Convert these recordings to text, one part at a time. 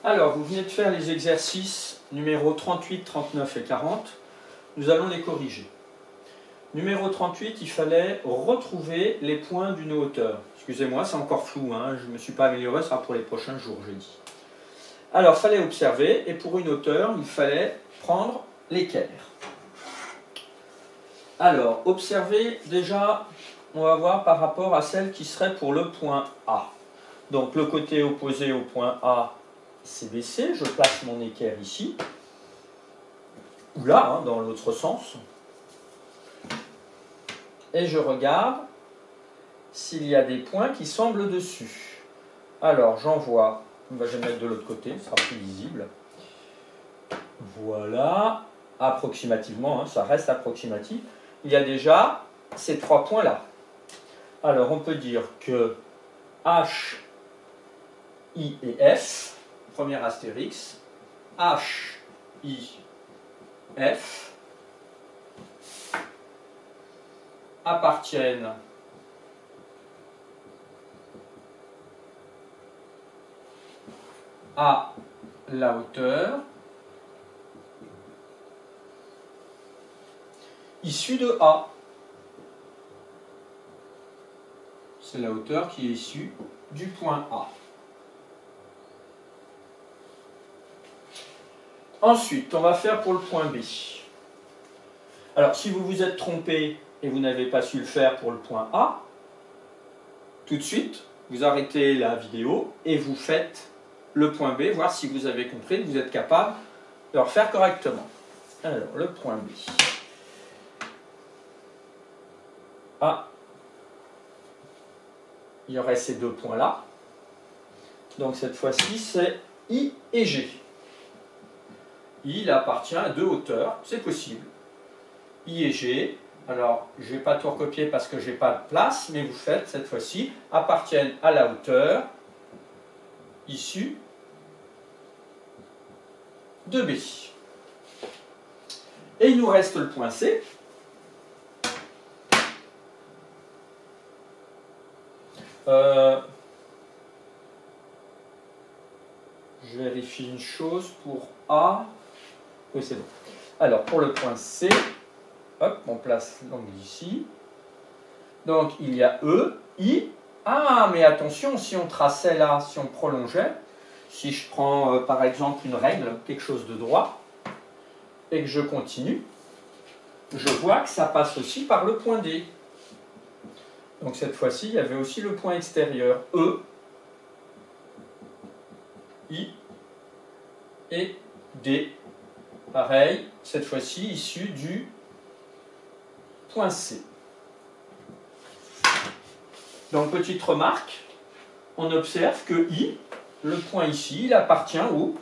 Alors, vous venez de faire les exercices numéro 38, 39 et 40. Nous allons les corriger. Numéro 38, il fallait retrouver les points d'une hauteur. Excusez-moi, c'est encore flou, hein, je ne me suis pas amélioré, ce sera pour les prochains jours, j'ai dit. Alors, il fallait observer, et pour une hauteur, il fallait prendre l'équerre. Alors, observer, déjà, on va voir par rapport à celle qui serait pour le point A. Donc, le côté opposé au point A, c'est BC. Je place mon équerre ici, ou là, hein, dans l'autre sens. Et je regarde s'il y a des points qui semblent dessus. Alors, j'en vois. Je vais mettre de l'autre côté, ce sera plus visible. Voilà. Approximativement, hein, ça reste approximatif. Il y a déjà ces trois points-là. Alors, on peut dire que H, I et F, premier astérix, H, I, F, appartiennent à la hauteur issue de A. C'est la hauteur qui est issue du point A. Ensuite, on va faire pour le point B. Alors, si vous vous êtes trompé et vous n'avez pas su le faire pour le point A, tout de suite, vous arrêtez la vidéo et vous faites le point B, voir si vous avez compris, que vous êtes capable de le refaire correctement. Alors, le point B. Ah, il y aurait ces deux points-là. Donc, cette fois-ci, c'est I et G. I, il appartient à deux hauteurs, c'est possible. I et G, alors je ne vais pas tout recopier parce que je n'ai pas de place, mais vous faites cette fois-ci, appartiennent à la hauteur issue de B. Et il nous reste le point C. Je vérifie une chose pour A. Oui, c'est bon. Alors, pour le point C, hop, on place l'angle ici. Donc, il y a E, I. Ah, mais attention, si on traçait là, si on prolongeait, si je prends par exemple une règle, quelque chose de droit, et que je continue, je vois que ça passe aussi par le point D. Donc, cette fois-ci, il y avait aussi le point extérieur, E, I et D. Pareil, cette fois-ci issu du point C. Donc, petite remarque, on observe que I, le point ici, il appartient aux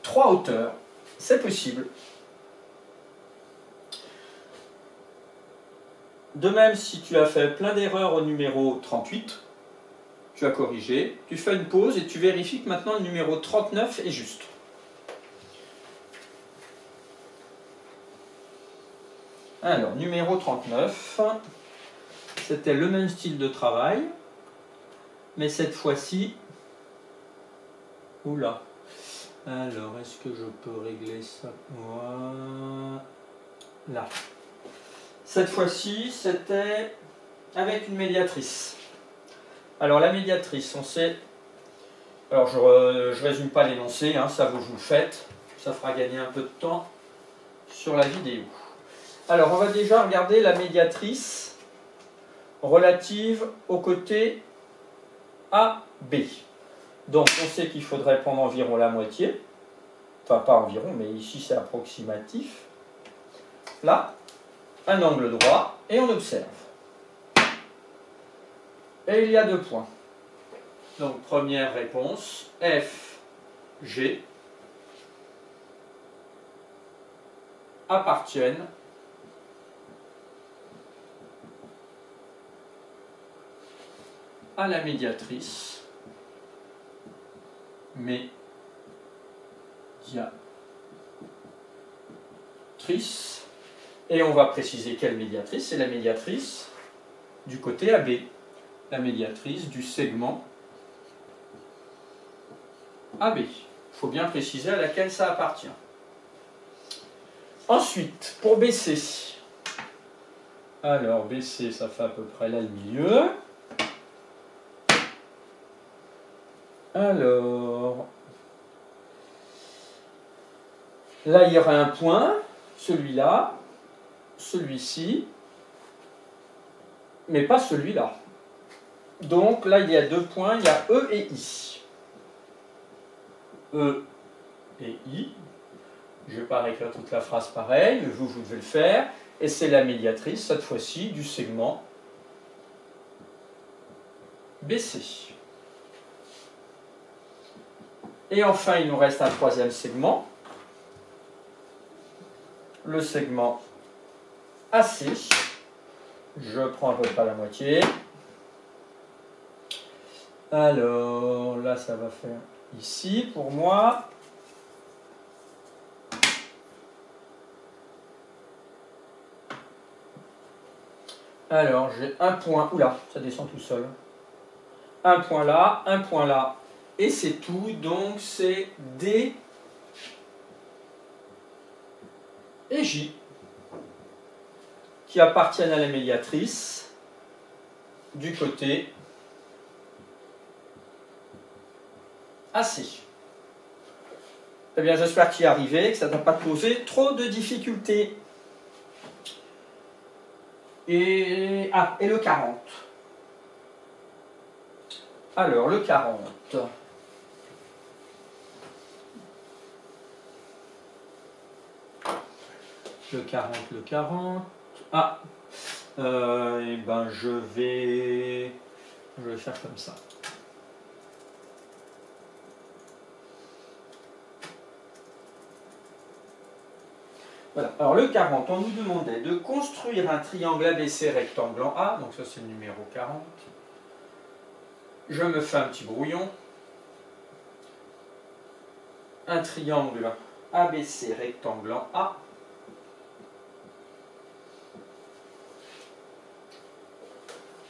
trois hauteurs. C'est possible. De même, si tu as fait plein d'erreurs au numéro 38, tu as corrigé, tu fais une pause et tu vérifies que maintenant le numéro 39 est juste. Alors, numéro 39, c'était le même style de travail, mais cette fois-ci, oula, alors est-ce que je peux régler ça? Voilà. Cette fois-ci, c'était avec une médiatrice. Alors, la médiatrice, on sait, alors je résume pas l'énoncé, hein, ça vous le faites, ça fera gagner un peu de temps sur la vidéo. Alors, on va déjà regarder la médiatrice relative au côté AB. Donc, on sait qu'il faudrait prendre environ la moitié. Enfin, pas environ, mais ici, c'est approximatif. Là, un angle droit, et on observe. Et il y a deux points. Donc, première réponse, F, G appartiennent à la médiatrice médiatrice. Et on va préciser quelle médiatrice. C'est la médiatrice du côté AB. La médiatrice du segment AB. faut bien préciser à laquelle ça appartient. Ensuite, pour BC, alors BC, ça fait à peu près là le milieu. Alors, là il y aura un point, celui-là, celui-ci, mais pas celui-là. Donc là il y a deux points, il y a E et I. E et I. Je ne vais pas réécrire toute la phrase pareil, mais vous devez le faire. Et c'est la médiatrice, cette fois-ci, du segment BC. Et enfin, il nous reste un troisième segment, le segment AC. Je prends à peu près la moitié. Alors, là, ça va faire ici, pour moi. Alors, j'ai un point, oula, ça descend tout seul. Un point là, et c'est tout. Donc, c'est D et J qui appartiennent à la médiatrice du côté AC. Eh bien, j'espère qu'il y est arrivé, que ça ne t'a pas posé trop de difficultés. Et le 40. Alors, le 40. Le 40. Ah, et ben je vais faire comme ça. Voilà. Alors le 40, on nous demandait de construire un triangle ABC rectangle en A, donc ça c'est le numéro 40. Je me fais un petit brouillon. Un triangle ABC rectangle en A.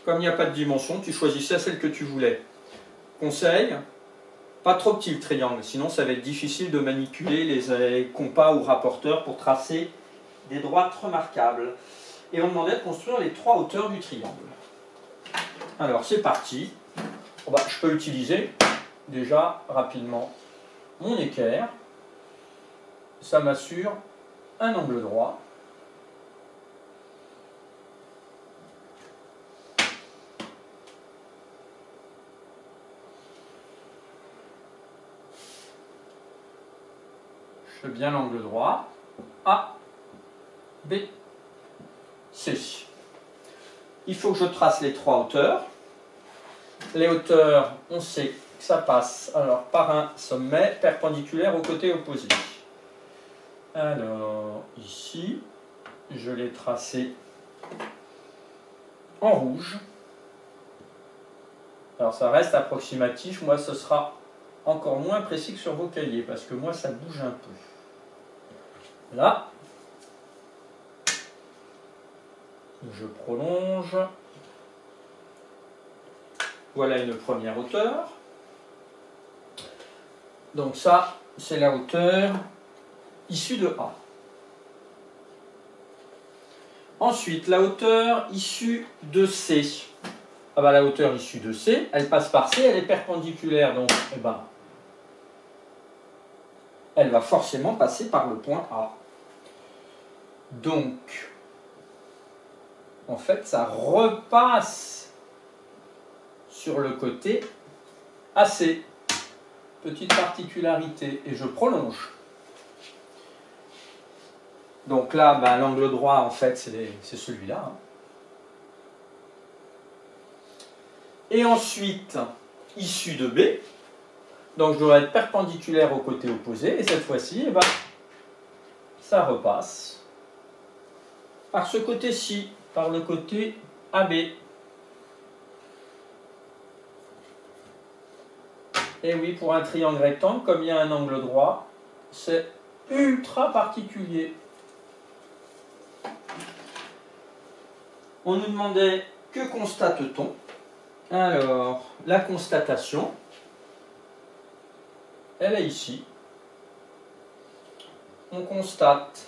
Comme il n'y a pas de dimension, tu choisissais celle que tu voulais. Conseil, pas trop petit le triangle, sinon ça va être difficile de manipuler les compas ou rapporteurs pour tracer des droites remarquables. Et on demandait de construire les trois hauteurs du triangle. Alors c'est parti. Oh bah, je peux utiliser déjà rapidement mon équerre. Ça m'assure un angle droit. Je fais bien l'angle droit. A, B, C. Il faut que je trace les trois hauteurs. Les hauteurs, on sait que ça passe alors par un sommet perpendiculaire au côté opposé. Alors, ici, je l'ai tracé en rouge. Alors, ça reste approximatif. Moi, ce sera encore moins précis que sur vos cahiers, parce que moi, ça bouge un peu. Là, je prolonge. Voilà une première hauteur. Donc ça, c'est la hauteur issue de A. Ensuite, la hauteur issue de C. Ah bah, la hauteur issue de C, elle passe par C, elle est perpendiculaire, donc eh ben, elle va forcément passer par le point A. Donc, en fait, ça repasse sur le côté AC. Petite particularité, et je prolonge. Donc là, ben, l'angle droit, en fait, c'est celui-là. Hein. Et ensuite, issue de B. Donc je dois être perpendiculaire au côté opposé, et cette fois-ci, eh ben, ça repasse par ce côté-ci, par le côté AB. Et oui, pour un triangle rectangle, comme il y a un angle droit, c'est ultra particulier. On nous demandait que constate-t-on? Alors, la constatation, elle est ici. on constate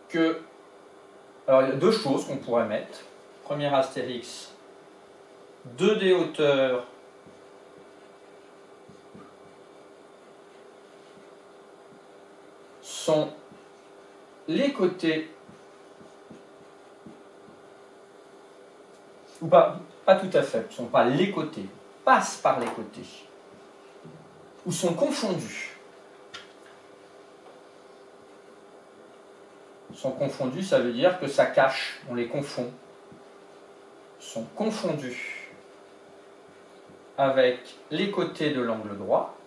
que, alors il y a deux choses qu'on pourrait mettre. Premier astérix, 2 des hauteurs sont les côtés, ou pas tout à fait, ne sont pas les côtés, passent par les côtés, ou sont confondus. Sont confondus, ça veut dire que ça cache, on les confond. Sont confondus avec les côtés de l'angle droit.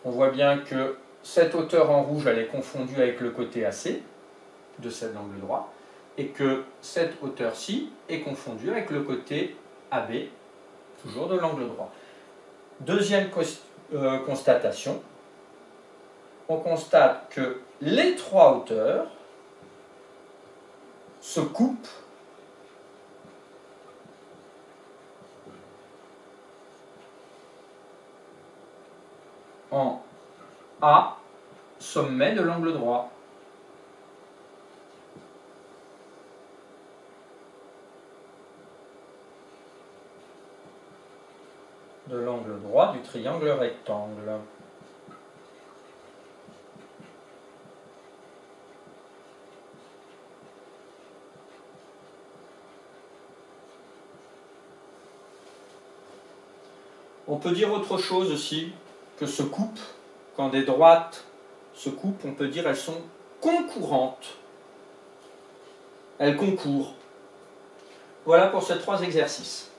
On voit bien que cette hauteur en rouge, elle est confondue avec le côté AC de cet angle droit, et que cette hauteur-ci est confondue avec le côté AB, toujours de l'angle droit. Deuxième constatation, on constate que les 3 hauteurs se coupent en A, sommet de l'angle droit. De l'angle droit du triangle rectangle. On peut dire autre chose aussi, que se coupent, quand des droites se coupent, on peut dire elles sont concourantes. Elles concourent. Voilà pour ces 3 exercices.